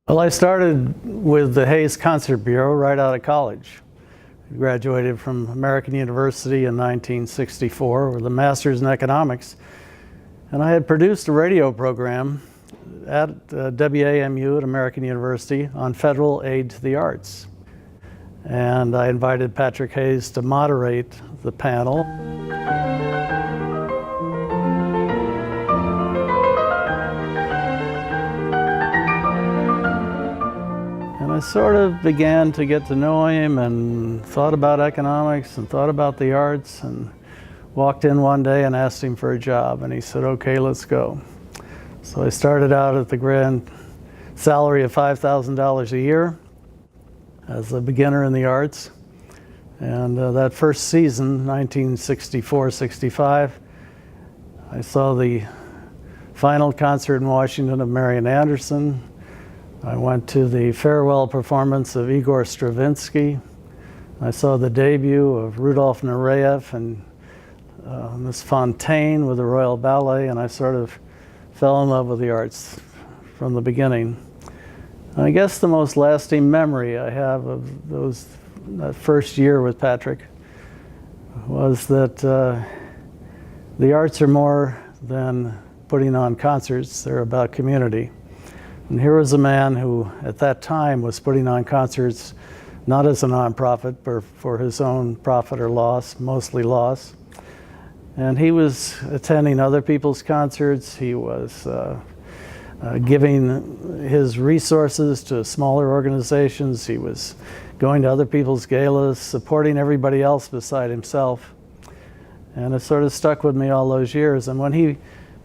Well, I started with the Hayes Concert Bureau right out of college. I graduated from American University in 1964 with a master's in economics. And I had produced a radio program at WAMU at American University on federal aid to the arts. And I invited Patrick Hayes to moderate the panel. And I sort of began to get to know him and thought about economics and thought about the arts, and walked in one day and asked him for a job, and he said, "Okay, let's go." So I started out at the grand salary of $5,000 a year as a beginner in the arts. And that first season, 1964-65, I saw the final concert in Washington of Marian Anderson. I went to the farewell performance of Igor Stravinsky. I saw the debut of Rudolf NUREYEV and Miss FONTEYN with the Royal Ballet, and I sort of fell in love with the arts from the beginning. And I guess the most lasting memory I have of that first year with Patrick was that the arts are more than putting on concerts, they're about community. And here was a man who, at that time, was putting on concerts not as a nonprofit, but for his own profit or loss, mostly loss. And he was attending other people's concerts. He was giving his resources to smaller organizations. He was going to other people's galas, supporting everybody else beside himself. And it sort of stuck with me all those years. And when he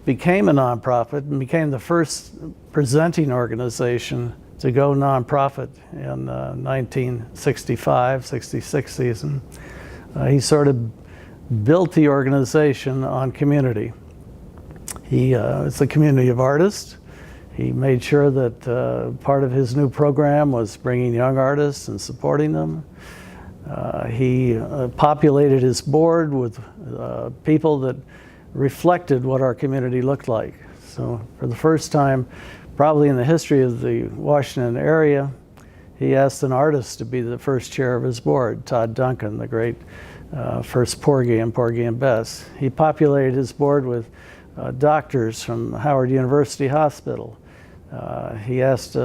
became a nonprofit and became the first presenting organization to go nonprofit in 1965-66 season, he sort of built the organization on community. It's a community of artists. He made sure that part of his new program was bringing young artists and supporting them. He populated his board with people that reflected what our community looked like. So for the first time, probably in the history of the Washington area, he asked an artist to be the first chair of his board, Todd Duncan, the great first Porgy and Bess. He populated his board with doctors from Howard University Hospital. He asked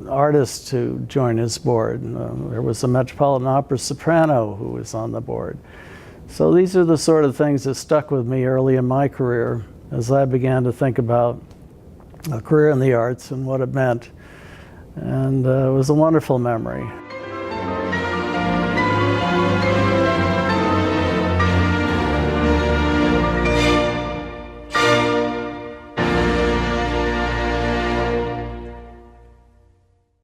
artists to join his board. There was a Metropolitan Opera soprano who was on the board. So these are the sort of things that stuck with me early in my career as I began to think about a career in the arts and what it meant. And it was a wonderful memory.